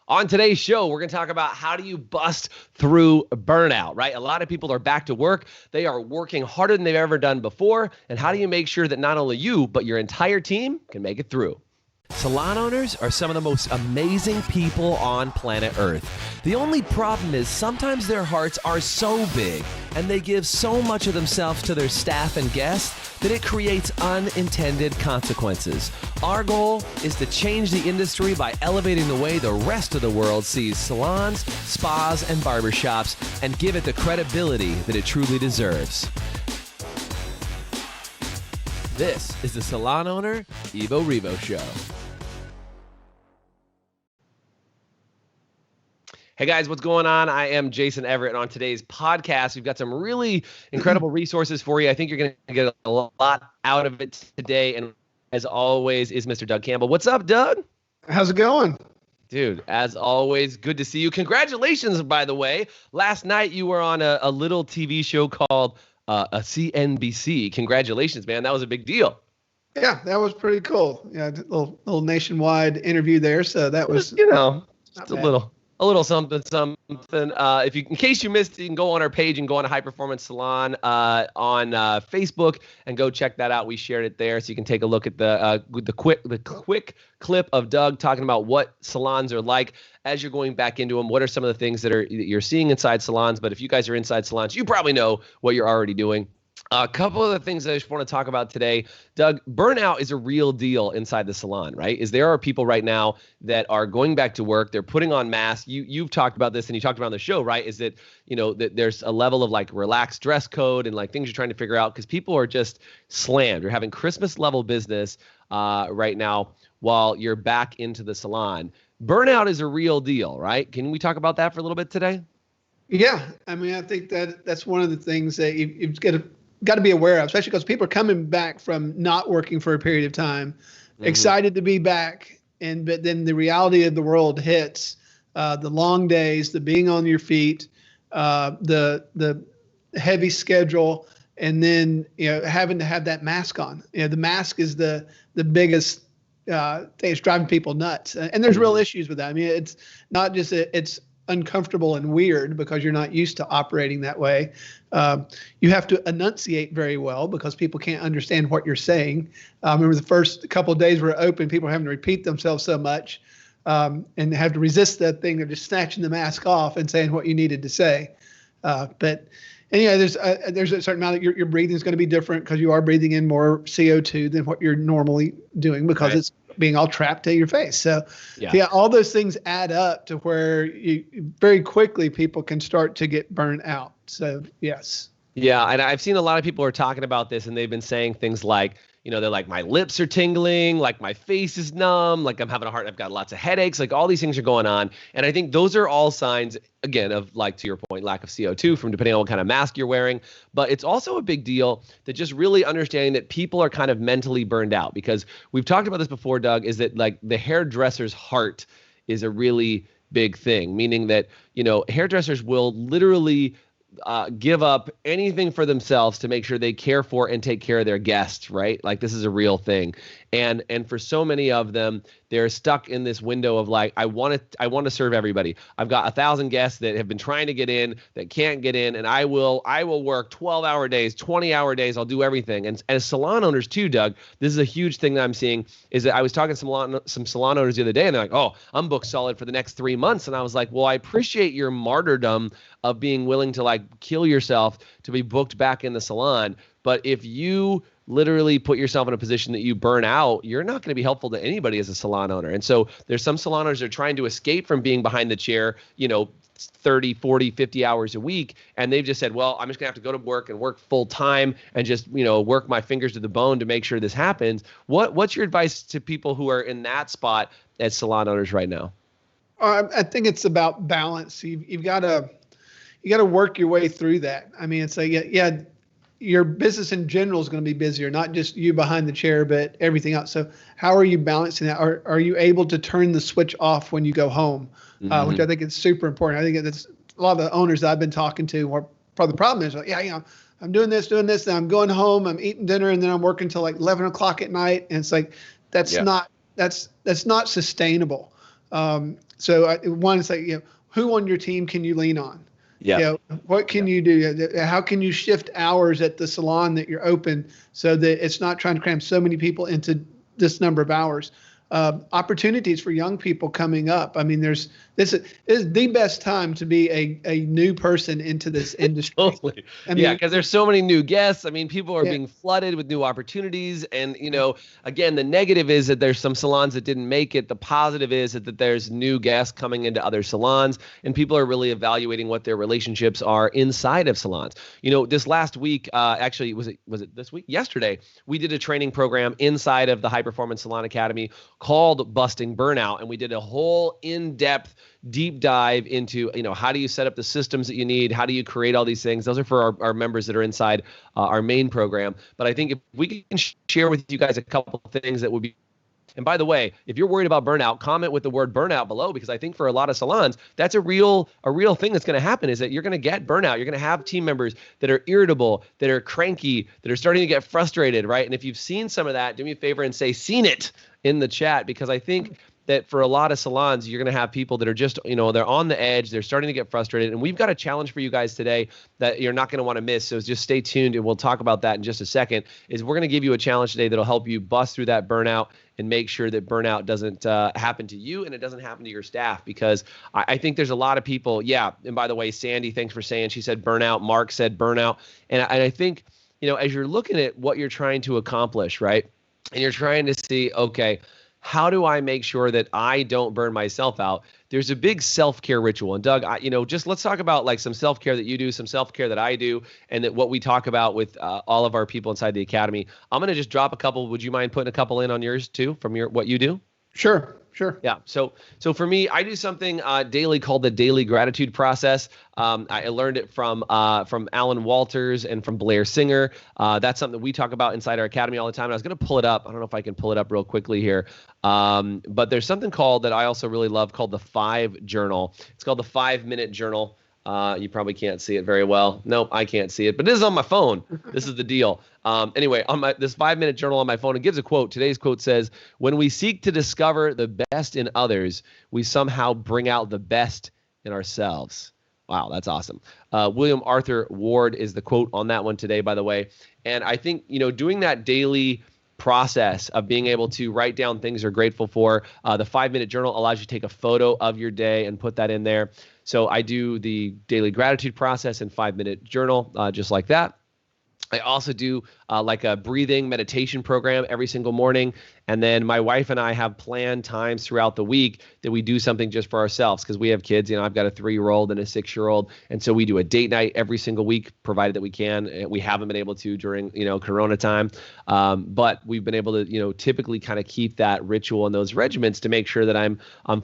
On today's show, we're going to talk about how do you bust through burnout, right? A lot of people are back to work. They are working harder than they've ever done before. And how do you make sure that not only you, but your entire team can make it through? Salon owners are some of the most amazing people on planet Earth. The only problem is sometimes their hearts are so big and they give so much of themselves to their staff and guests that it creates unintended consequences. Our goal is to change the industry by elevating the way the rest of the world sees salons, spas, and barbershops and give it the credibility that it truly deserves. This is the Salon Owner Evo Revo Show. Hey guys, what's going on? I am Jason Everett, and on today's podcast, we've got some really incredible resources for you. I think you're going to get a lot out of it today, and as always is Mr. Doug Campbell. What's up, Doug? How's it going? Dude, as always, good to see you. Congratulations, by the way. Last night you were on a little TV show called a CNBC. Congratulations, man. That was a big deal. Yeah, that was pretty cool. Yeah, little nationwide interview there. So that was, just a little something. If you, in case you missed it, you can go on our page and go on a High Performance Salon on Facebook and go check that out. We shared it there, so you can take a look at the quick clip of Doug talking about what salons are like as you're going back into them. What are some of the things that you're seeing inside salons? But if you guys are inside salons, you probably know what you're already doing. A couple of the things I just want to talk about today, Doug. Burnout is a real deal inside the salon, right? There are people right now that are going back to work. They're putting on masks. You've talked about this and you talked about on the show, right? Is that, that there's a level of like relaxed dress code and like things you're trying to figure out because people are just slammed. You're having Christmas level business right now while you're back into the salon. Burnout is a real deal, right? Can we talk about that for a little bit today? Yeah. I mean, I think that's one of the things that you've got to be aware of, especially because people are coming back from not working for a period of time, excited to be back. But then the reality of the world hits, the long days, the being on your feet, the heavy schedule, and then, having to have that mask on. The mask is the biggest thing. It's driving people nuts. And there's real issues with that. I mean, it's not just it's uncomfortable and weird because you're not used to operating that way. You have to enunciate very well because people can't understand what you're saying. I remember the first couple of days we're open, people were having to repeat themselves so much and have to resist that thing of just snatching the mask off and saying what you needed to say. But anyway, there's a certain amount of your breathing is going to be different because you are breathing in more CO2 than what you're normally doing because it's being all trapped to your face. So yeah, all those things add up to where very quickly people can start to get burnt out. So yes. Yeah. And I've seen a lot of people are talking about this and they've been saying things like, they're like, my lips are tingling, like my face is numb, like I'm having I've got lots of headaches, like all these things are going on. And I think those are all signs, again, of like, to your point, lack of CO2 from depending on what kind of mask you're wearing. But it's also a big deal that just really understanding that people are kind of mentally burned out because we've talked about this before, Doug, is that like the hairdresser's heart is a really big thing, meaning that, hairdressers will literally give up anything for themselves to make sure they care for and take care of their guests, right? Like this is a real thing. And for so many of them, they're stuck in this window of like, I want to serve everybody. I've got 1,000 guests that have been trying to get in, that can't get in, and I will work 12-hour days, 20-hour days. I'll do everything. And as salon owners too, Doug, this is a huge thing that I'm seeing is that I was talking to some salon owners the other day, and they're like, oh, I'm booked solid for the next 3 months. And I was like, well, I appreciate your martyrdom of being willing to like kill yourself to be booked back in the salon. But if you literally put yourself in a position that you burn out, you're not going to be helpful to anybody as a salon owner. And so there's some salon owners that are trying to escape from being behind the chair, 30, 40, 50 hours a week. And they've just said, well, I'm just gonna have to go to work and work full time and just, work my fingers to the bone to make sure this happens. What's your advice to people who are in that spot as salon owners right now? I think it's about balance. You've got to work your way through that. I mean, it's like, your business in general is going to be busier, not just you behind the chair, but everything else. So how are you balancing that? Are you able to turn the switch off when you go home, which I think is super important. I think that's a lot of the owners that I've been talking to, part of the problem is like, I'm doing this, then I'm going home, I'm eating dinner, and then I'm working till like 11 o'clock at night. And it's like, that's not sustainable. So one is like, who on your team can you lean on? Yeah. What can you do? How can you shift hours at the salon that you're open so that it's not trying to cram so many people into this number of hours? Opportunities for young people coming up. I mean, this is the best time to be a new person into this industry. Totally. Because there's so many new guests. I mean, people are being flooded with new opportunities. And, again, the negative is that there's some salons that didn't make it. The positive is that there's new guests coming into other salons, and people are really evaluating what their relationships are inside of salons. This last week, actually, was it this week? Yesterday, we did a training program inside of the High Performance Salon Academy called Busting Burnout. And we did a whole in-depth deep dive into, how do you set up the systems that you need? How do you create all these things? Those are for our members that are inside our main program. But I think if we can share with you guys a couple of things that would be. And by the way, if you're worried about burnout, comment with the word burnout below, because I think for a lot of salons, that's a real thing that's going to happen, is that you're going to get burnout. You're going to have team members that are irritable, that are cranky, that are starting to get frustrated, right? And if you've seen some of that, do me a favor and say "seen it" in the chat, because I think that for a lot of salons, you're going to have people that are just, they're on the edge, they're starting to get frustrated. And we've got a challenge for you guys today that you're not going to want to miss. So just stay tuned, and we'll talk about that in just a second. Is we're going to give you a challenge today that'll help you bust through that burnout and make sure that burnout doesn't happen to you and it doesn't happen to your staff, because I think there's a lot of people. Yeah. And by the way, Sandy, thanks for saying, she said burnout. Mark said burnout. And I think, as you're looking at what you're trying to accomplish, right, and you're trying to see, okay, how do I make sure that I don't burn myself out? There's a big self-care ritual. And Doug, just let's talk about like some self-care that you do, some self-care that I do, and that what we talk about with all of our people inside the academy. I'm going to just drop a couple. Would you mind putting a couple in on yours too, from what you do? Sure. Yeah. So for me, I do something daily called the daily gratitude process. I learned it from Alan Walters and from Blair Singer. That's something that we talk about inside our academy all the time. And I was going to pull it up. I don't know if I can pull it up real quickly here. But there's something that I also really love called the 5 Journal. It's called the 5-minute journal. You probably can't see it very well. Nope, I can't see it, but it is on my phone. This is the deal. Anyway, on this 5-minute journal on my phone, it gives a quote. Today's quote says, "When we seek to discover the best in others, we somehow bring out the best in ourselves." Wow, that's awesome. William Arthur Ward is the quote on that one today, by the way. And I think, doing that daily process of being able to write down things you're grateful for. The 5-minute journal allows you to take a photo of your day and put that in there. So I do the daily gratitude process and 5-minute journal, just like that. I also do like a breathing meditation program every single morning. And then my wife and I have planned times throughout the week that we do something just for ourselves, because we have kids. I've got a 3-year-old and a 6-year-old. And so we do a date night every single week, provided that we can. We haven't been able to during, Corona time. But we've been able to, typically kind of keep that ritual and those regimens to make sure that I'm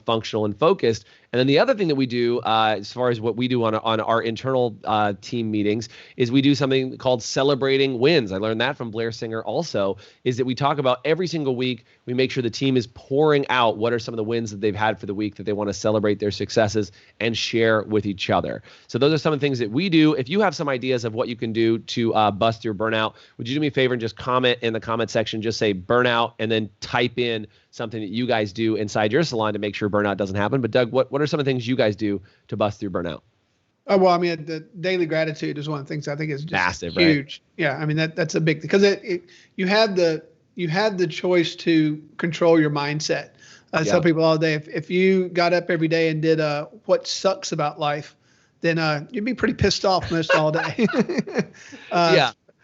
functional and focused. And then the other thing that we do, as far as what we do on our internal team meetings, is we do something called celebrating wins. I learned that from Blair Singer also, is that we talk about every single week. We make sure the team is pouring out what are some of the wins that they've had for the week that they want to celebrate their successes and share with each other. So those are some of the things that we do. If you have some ideas of what you can do to bust your burnout, would you do me a favor and just comment in the comment section, just say burnout, and then type in something that you guys do inside your salon to make sure burnout doesn't happen. But Doug, what are some of the things you guys do to bust through burnout? Oh, well, I mean, the daily gratitude is one of the things I think is just massive, huge. Right? Yeah, I mean that's a big thing, because you had the choice to control your mindset. I tell people all day, if you got up every day and did what sucks about life, then you'd be pretty pissed off most all day.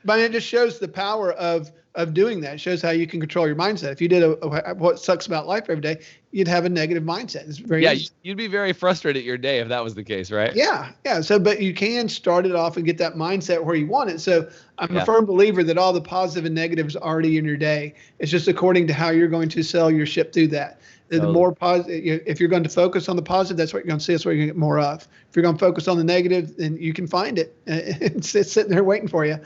But I mean, it just shows the power of doing that. It shows how you can control your mindset. If you did what sucks about life every day, you'd have a negative mindset. It's very easy. You'd be very frustrated at your day if that was the case, right? Yeah. So, but you can start it off and get that mindset where you want it. So I'm a firm believer that all the positive and negatives are already in your day. It's just according to how you're going to sell your ship through that. The more positive, if you're going to focus on the positive, that's what you're going to see. That's what you're going to get more of. If you're going to focus on the negative, then you can find it. It's sitting there waiting for you.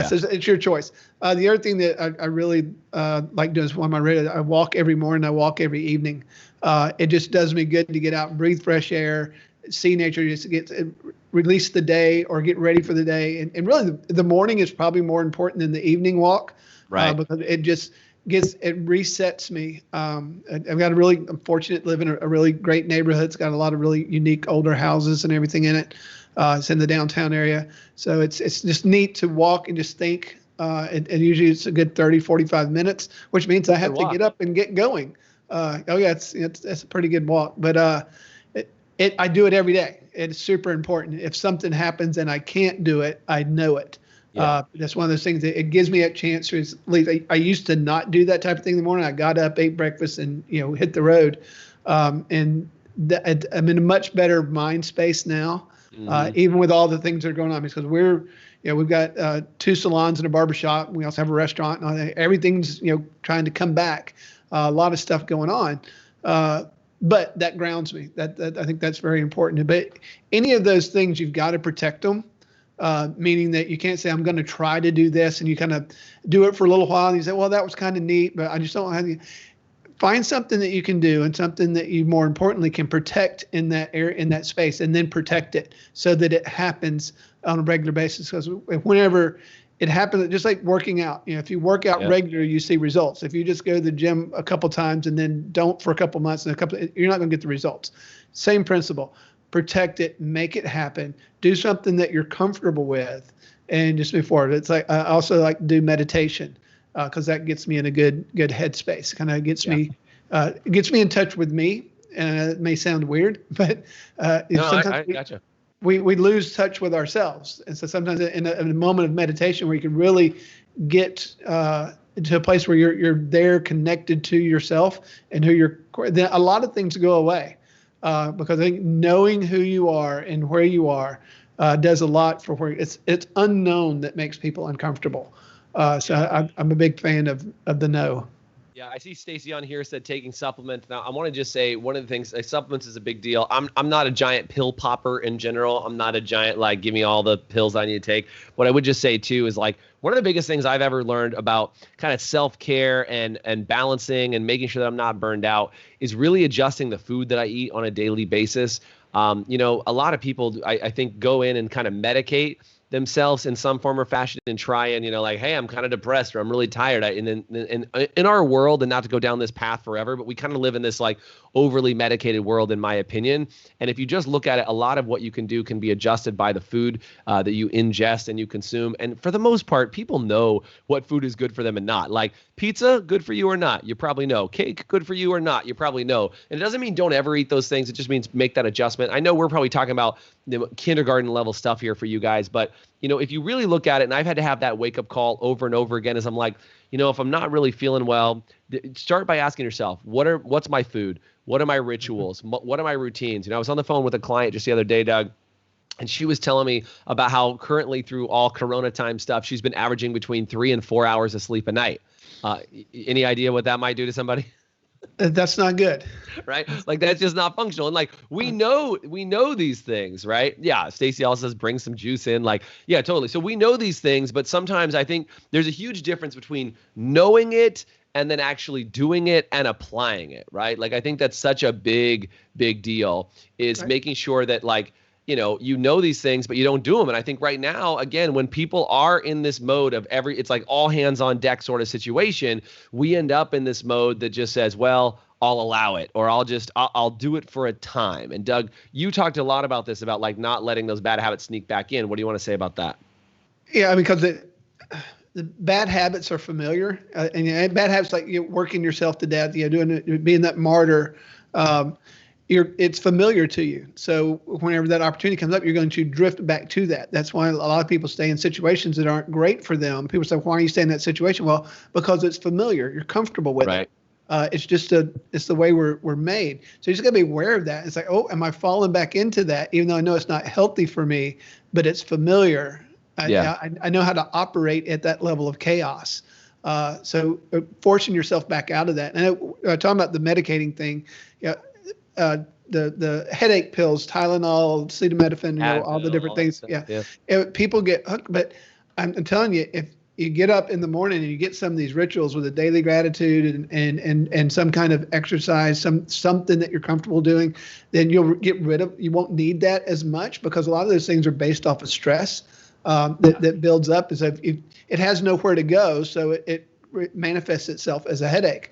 So it's your choice. The other thing that I really like doing is when I'm ready, I walk every morning. I walk every evening. It just does me good to get out and breathe fresh air, see nature, just get release the day or get ready for the day. And really, the morning is probably more important than the evening walk, right? Because it just it resets me. I've got I'm fortunate to live in a really great neighborhood. It's got a lot of really unique older houses and everything in it. It's in the downtown area. So it's just neat to walk and just think. And usually it's a good 30, 45 minutes, which means I have to get up and get going. It's a pretty good walk, but I do it every day. It's super important. If something happens and I can't do it, I know it. Yeah. That's one of those things that it gives me a chance to leave. I used to not do that type of thing in the morning. I got up, ate breakfast, and hit the road. I'm in a much better mind space now, even with all the things that are going on. Because we've got 2 salons and a barbershop. We also have a restaurant. And everything's trying to come back. A lot of stuff going on. But that grounds me. That I think that's very important. But any of those things, you've got to protect them. Meaning that you can't say, I'm going to try to do this, and you kind of do it for a little while and you say, well, that was kind of neat, but I just don't have find something that you can do and something that you more importantly can protect in that area, in that space, and then protect it so that it happens on a regular basis. Because whenever it happens, just like working out, if you work out regularly, you see results. If you just go to the gym a couple times and then don't for a couple months and you're not going to get the results. Same principle. Protect it, make it happen, do something that you're comfortable with, and just move forward. It's like I also like to do meditation because that gets me in a good headspace. Kind of gets me in touch with me. It may sound weird, but sometimes I gotcha. We lose touch with ourselves, and so sometimes in a moment of meditation where you can really get into a place where you're there, connected to yourself and then a lot of things go away. Because I think knowing who you are and where you are does a lot for where it's unknown that makes people uncomfortable. So I'm a big fan of the know. Yeah, I see Stacy on here said taking supplements. Now, I want to just say one of the things, supplements is a big deal. I'm not a giant pill popper in general. I'm not a giant, give me all the pills I need to take. What I would just say, too, is one of the biggest things I've ever learned about kind of self-care and balancing and making sure that I'm not burned out is really adjusting the food that I eat on a daily basis. A lot of people, I think, go in and kind of medicate themselves in some form or fashion and try and, hey, I'm kind of depressed or I'm really tired. And in our world, and not to go down this path forever, but we kind of live in this overly medicated world, in my opinion. And if you just look at it, a lot of what you can do can be adjusted by the food that you ingest and you consume. And for the most part, people know what food is good for them and not. Pizza, good for you or not, you probably know. Cake, good for you or not, you probably know. And it doesn't mean don't ever eat those things. It just means make that adjustment. I know we're probably talking about kindergarten level stuff here for you guys, but if you really look at it, and I've had to have that wake up call over and over again, as I'm like, if I'm not really feeling well, start by asking yourself, what's my food? What are my rituals? What are my routines? I was on the phone with a client just the other day, Doug, and she was telling me about how currently through all Corona time stuff, she's been averaging between 3 and 4 hours of sleep a night. Any idea what that might do to somebody? That's not good. Right? That's just not functional. And we know these things, right? Yeah. Stacy also says bring some juice in. Yeah, totally. So we know these things, but sometimes I think there's a huge difference between knowing it and then actually doing it and applying it, right? I think that's such a big deal is right. Making sure that you know these things, but you don't do them. And I think right now, again, when people are in this mode of it's all hands on deck sort of situation, we end up in this mode that just says, well, I'll allow it, or I'll do it for a time. And Doug, you talked a lot about this, about not letting those bad habits sneak back in. What do you want to say about that? Yeah, because the bad habits are familiar, and bad habits working yourself to death, being that martyr. It's familiar to you. So whenever that opportunity comes up, you're going to drift back to that. That's why a lot of people stay in situations that aren't great for them. People say, why are you staying in that situation? Well, because it's familiar. You're comfortable with it. It's the way we're made. So you just got to be aware of that. It's oh, am I falling back into that? Even though I know it's not healthy for me, but it's familiar. I know how to operate at that level of chaos. So forcing yourself back out of that. And talking about the medicating thing, the headache pills, Tylenol, acetaminophen, all the different things. People get hooked, but I'm telling you, if you get up in the morning and you get some of these rituals with a daily gratitude and some kind of exercise, something that you're comfortable doing, then you'll you won't need that as much, because a lot of those things are based off of stress that builds up. It has nowhere to go, so it manifests itself as a headache.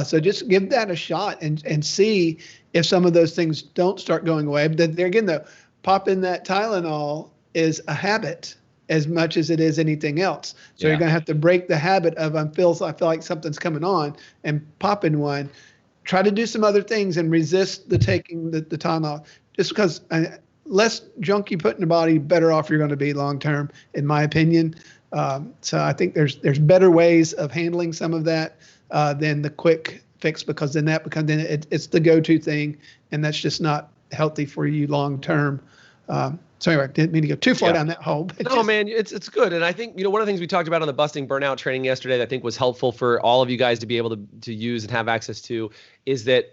So just give that a shot and see if some of those things don't start going away. But there again, though, popping that Tylenol is a habit as much as it is anything else. So you're going to have to break the habit of I feel like something's coming on and popping one. Try to do some other things and resist the taking the Tylenol. Just because less junk you put in the body, better off you're going to be long term, in my opinion. So I think there's better ways of handling some of that than the quick fix, because then it's the go-to thing, and that's just not healthy for you long term. So anyway, didn't mean to go too far down that hole. No, man, it's good. And I think, one of the things we talked about on the Busting Burnout training yesterday that I think was helpful for all of you guys to be able to use and have access to is that,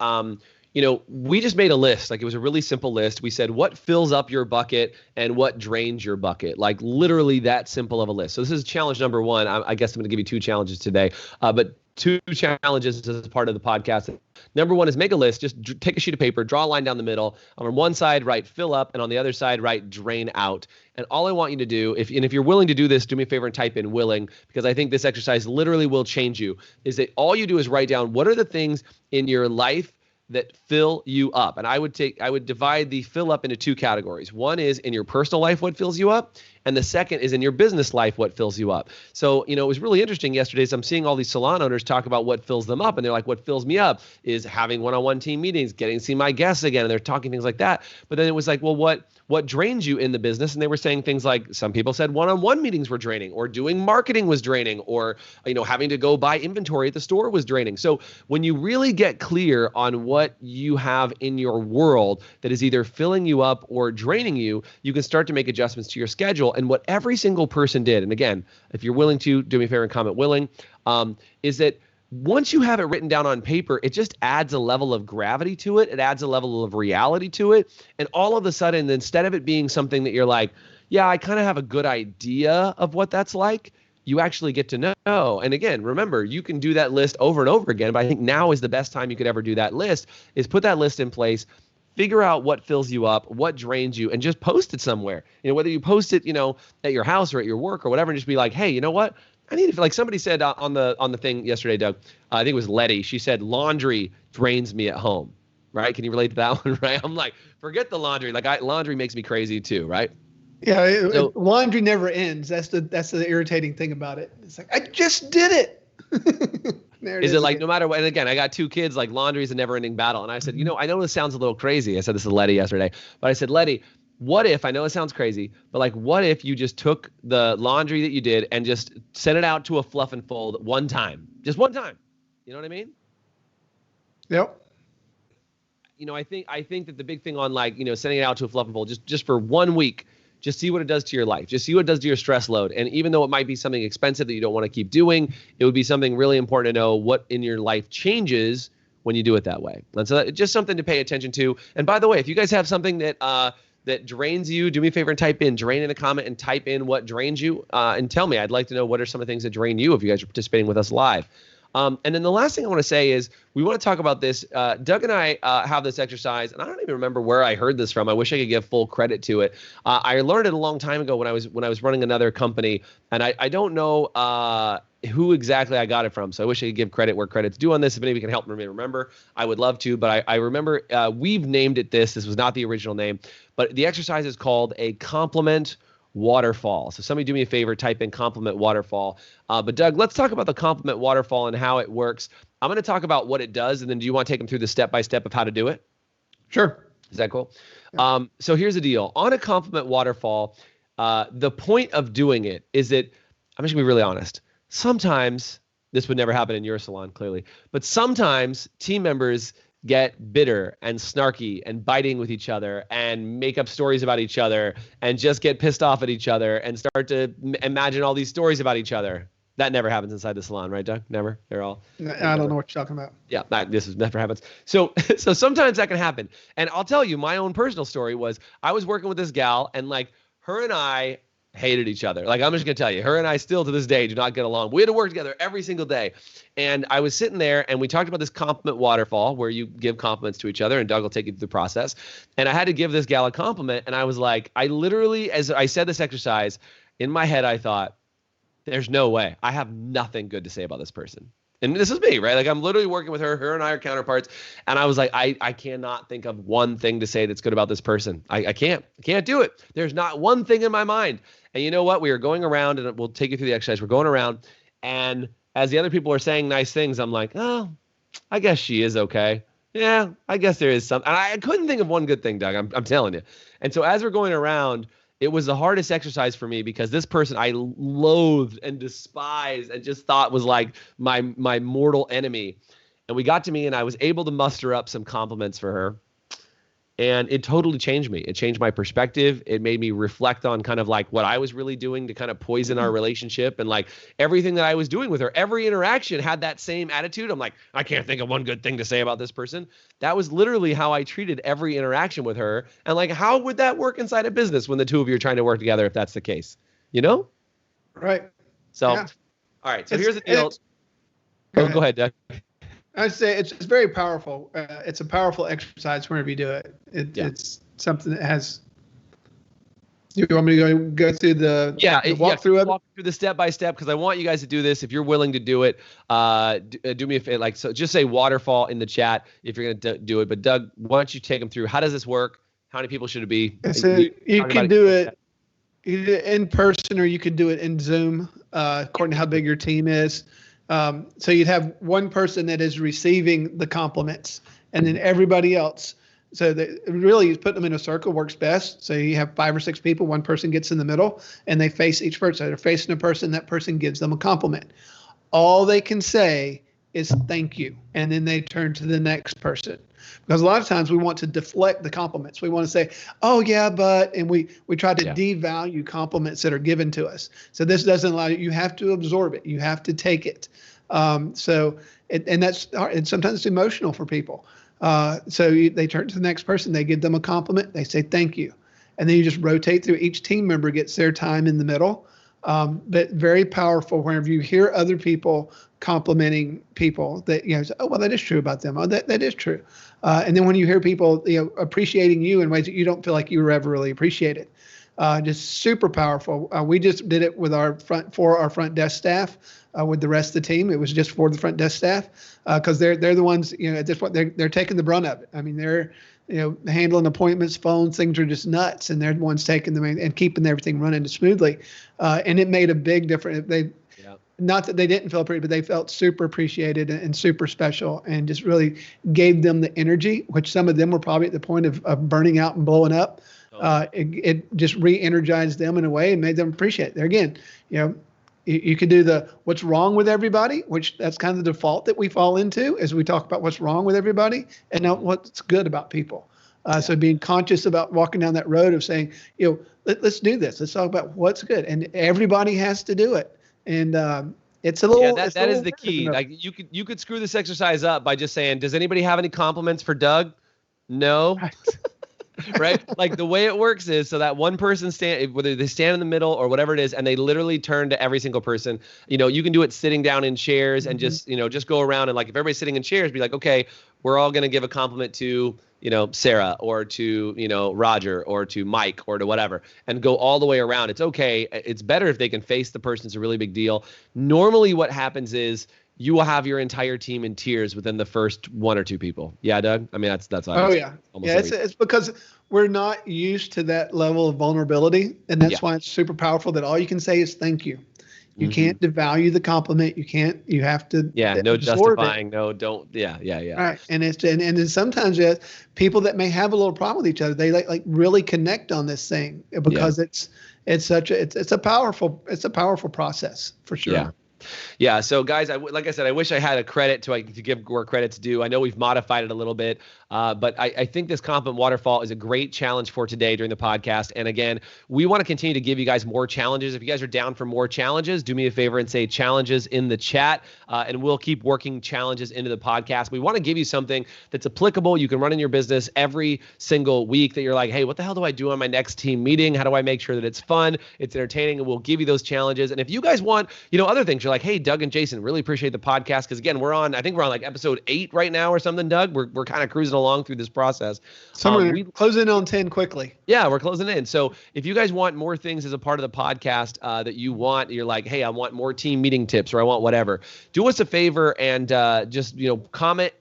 we just made a list. Like, it was a really simple list. We said what fills up your bucket and what drains your bucket. Like, literally that simple of a list. So this is challenge number one. I guess I'm going to give you 2 challenges today, but 2 challenges as part of the podcast. Number 1 is make a list. Just take a sheet of paper, draw a line down the middle. On one side, write fill up, and on the other side, write drain out. And all I want you to do, if you're willing to do this, do me a favor and type in willing, because I think this exercise literally will change you, is that all you do is write down what are the things in your life that fill you up. And I would divide the fill up into 2 categories. One is in your personal life, what fills you up. And the second is in your business life, what fills you up. So, it was really interesting yesterday as I'm seeing all these salon owners talk about what fills them up. And they're like, what fills me up is having one-on-one team meetings, getting to see my guests again. And they're talking things like that. But then it was like, well, what drains you in the business? And they were saying things like, some people said one-on-one meetings were draining, or doing marketing was draining, or, having to go buy inventory at the store was draining. So when you really get clear on what you have in your world that is either filling you up or draining you, you can start to make adjustments to your schedule. And what every single person did, and again, if you're willing to, do me a favor and comment willing, is that once you have it written down on paper, it just adds a level of gravity to it. It adds a level of reality to it. And all of a sudden, instead of it being something that you're like, yeah, I kind of have a good idea of what that's like, you actually get to know. And again, remember, you can do that list over and over again, but I think now is the best time you could ever do that list, is put that list in place, figure out what fills you up, what drains you, and just post it somewhere. Whether you post it, at your house or at your work or whatever, and just be like, hey, you know what? I need to, like somebody said on the thing yesterday, Doug, I think it was Letty. She said, laundry drains me at home, right? Can you relate to that one, right? I'm like, forget the laundry. Like laundry makes me crazy too, right? Yeah, laundry never ends. That's the irritating thing about it. It's like, I just did it. Is it like no matter what? And again, I got 2 kids, like laundry is a never ending battle. And I said, I know this sounds a little crazy. I said this to Letty yesterday, but I said, Letty, what if, I know it sounds crazy, but like, what if you just took the laundry that you did and just sent it out to a fluff and fold one time, just one time? You know what I mean? Yep. I think that the big thing on like, sending it out to a fluff and fold just for 1 week, just see what it does to your life. Just see what it does to your stress load. And even though it might be something expensive that you don't want to keep doing, it would be something really important to know what in your life changes when you do it that way. And so just something to pay attention to. And by the way, if you guys have something that drains you, do me a favor and type in drain in a comment and type in what drains you and tell me. I'd like to know what are some of the things that drain you if you guys are participating with us live. And then the last thing I want to say is we want to talk about this. Doug and I have this exercise, and I don't even remember where I heard this from. I wish I could give full credit to it. I learned it a long time ago when I was running another company, and I don't know who exactly I got it from. So I wish I could give credit where credit's due on this. If anybody can help me remember, I would love to. But I remember we've named it this. This was not the original name, but the exercise is called a compliment waterfall. So somebody do me a favor, type in compliment waterfall. But Doug, let's talk about the compliment waterfall and how it works. I'm going to talk about what it does, and then do you want to take them through the step-by-step of how to do it? Sure. Is that cool? Yeah. So here's the deal. On a compliment waterfall, the point of doing it is that, I'm just going to be really honest, sometimes, this would never happen in your salon, clearly, but sometimes team members get bitter and snarky and biting with each other and make up stories about each other and just get pissed off at each other and start to imagine all these stories about each other. That never happens inside the salon, right, Doug? Never? They're all... I don't know what you're talking about. Yeah, never happens. So sometimes that can happen. And I'll tell you, my own personal story was I was working with this gal, and like her and I hated each other. Like, I'm just going to tell you, her and I still to this day do not get along. We had to work together every single day. And I was sitting there and we talked about this compliment waterfall where you give compliments to each other, and Doug will take you through the process. And I had to give this gal a compliment. And I was like, I literally, as I said this exercise, in my head, I thought, there's no way. I have nothing good to say about this person. And this is me, right? Like I'm literally working with her. Her and I are counterparts. And I was like, I cannot think of one thing to say that's good about this person. I can't do it. There's not one thing in my mind. And you know what? We are going around, and we'll take you through the exercise. We're going around, and as the other people are saying nice things, I'm like, oh, I guess she is okay. Yeah, I guess there is something. And I couldn't think of one good thing, Doug. I'm telling you. And so as we're going around, it was the hardest exercise for me because this person I loathed and despised and just thought was like my mortal enemy. And we got to me, and I was able to muster up some compliments for her. And it totally changed me. It changed my perspective. It made me reflect on kind of like what I was really doing to kind of poison our relationship, and like everything that I was doing with her. Every interaction had that same attitude. I'm like, I can't think of one good thing to say about this person. That was literally how I treated every interaction with her. And like, how would that work inside a business when the two of you are trying to work together if that's the case? You know? Right. So, yeah. All right. So here's the deal. Go ahead, Doug. I'd say it's very powerful. It's a powerful exercise whenever you do it. It's something that has. Do you want me to go through the walkthrough of it? Walk through the step by step, because I want you guys to do this. If you're willing to do it, do me a favor. Like, so just say waterfall in the chat if you're going to do it. But Doug, why don't you take them through? How does this work? How many people should it be? So you can do it either in person, or you could do it in Zoom, according to how big your team is. So you'd have one person that is receiving the compliments, and then everybody else. So that really, you put them in a circle works best. So you have 5 or 6 people. One person gets in the middle, and they face each person. So they're facing a person. That person gives them a compliment. All they can say is thank you, and then they turn to the next person. Because a lot of times we want to deflect the compliments. We want to say, oh, yeah, but, and we try to devalue compliments that are given to us. So this doesn't allow you. You have to absorb it. You have to take it. And that's hard. And sometimes it's emotional for people. They turn to the next person. They give them a compliment. They say thank you. And then you just rotate through. Each team member gets their time in the middle. But very powerful whenever you hear other people complimenting people that, say, oh, well, that is true about them. Oh, that is true. And then when you hear people, appreciating you in ways that you don't feel like you were ever really appreciated, just super powerful. We just did it with for our front desk staff, with the rest of the team. It was just for the front desk staff, because they're the ones, at this point, they're taking the brunt of it. I mean, they're, handling appointments, phones, things are just nuts, and they're the ones taking them and keeping everything running smoothly. And it made a big difference. Not that they didn't feel appreciated, but they felt super appreciated and super special, and just really gave them the energy, which some of them were probably at the point of burning out and blowing up. It just re-energized them in a way and made them appreciate it. There again, you could do the what's wrong with everybody, which that's kind of the default that we fall into as we talk about what's wrong with everybody, and not what's good about people. So being conscious about walking down that road of saying, let's do this. Let's talk about what's good, and everybody has to do it. And it's a little. Yeah, that is the key. Like you could screw this exercise up by just saying, does anybody have any compliments for Doug? No. Right. Right? Like the way it works is so that one person whether they stand in the middle or whatever it is, and they literally turn to every single person. You can do it sitting down in chairs and just go around, and like if everybody's sitting in chairs, be like, okay, we're all going to give a compliment to, Sarah, or to, Roger, or to Mike, or to whatever, and go all the way around. It's okay. It's better if they can face the person. It's a really big deal. Normally what happens is you will have your entire team in tears within the first 1 or 2 people. Yeah, Doug? I mean, that's it's because we're not used to that level of vulnerability, and that's why it's super powerful that all you can say is thank you. You can't devalue the compliment. You have to. Yeah. No justifying. No, don't. Yeah. Right. And then sometimes people that may have a little problem with each other, they like really connect on this thing because it's a powerful process for sure. Yeah. Yeah. So guys, like I said, I wish I had a credit to give where credit's due. I know we've modified it a little bit, but I think this compliment waterfall is a great challenge for today during the podcast. And again, we want to continue to give you guys more challenges. If you guys are down for more challenges, do me a favor and say challenges in the chat, and we'll keep working challenges into the podcast. We want to give you something that's applicable. You can run in your business every single week that you're like, hey, what the hell do I do on my next team meeting? How do I make sure that it's fun, it's entertaining, and we'll give you those challenges. And if you guys want, other things, you're like, hey, Doug and Jason, really appreciate the podcast. Because again, I think we're on like episode 8 right now or something, Doug. We're kind of cruising along. along through this process. So we're closing on 10 quickly. Yeah, we're closing in. So if you guys want more things as a part of the podcast that you want, you're like, hey, I want more team meeting tips, or I want whatever, do us a favor and just, comment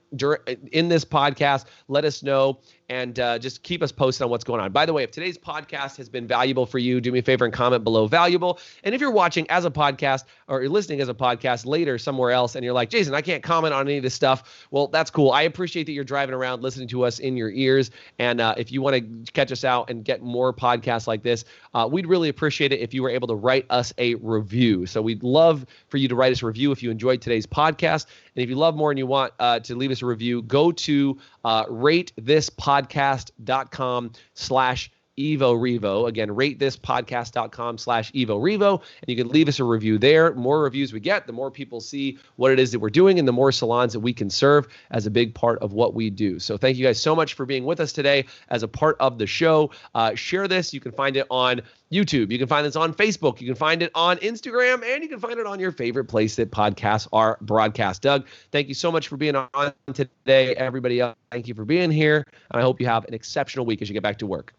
in this podcast. Let us know and just keep us posted on what's going on. By the way, if today's podcast has been valuable for you, do me a favor and comment below valuable. And if you're watching as a podcast or you're listening as a podcast later somewhere else and you're like, Jason, I can't comment on any of this stuff. Well, that's cool. I appreciate that you're driving around listening to us in your ears. And if you want to catch us out and get more podcasts like this, we'd really appreciate it if you were able to write us a review. So we'd love for you to write us a review if you enjoyed today's podcast. And if you love more and you want to leave us a review, go to ratethispodcast.com/EvoRevo. Again, ratethispodcast.com/EvoRevo. And you can leave us a review there. The more reviews we get, the more people see what it is that we're doing and the more salons that we can serve as a big part of what we do. So thank you guys so much for being with us today as a part of the show. Share this. You can find it on YouTube. You can find this on Facebook. You can find it on Instagram, and you can find it on your favorite place that podcasts are broadcast. Doug, thank you so much for being on today. Everybody else, thank you for being here. And I hope you have an exceptional week as you get back to work.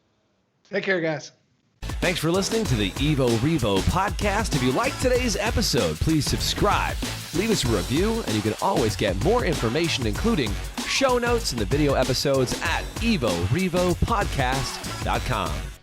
Take care, guys. Thanks for listening to the Evo Revo podcast. If you liked today's episode, please subscribe, leave us a review, and you can always get more information, including show notes and the video episodes at evorevopodcast.com.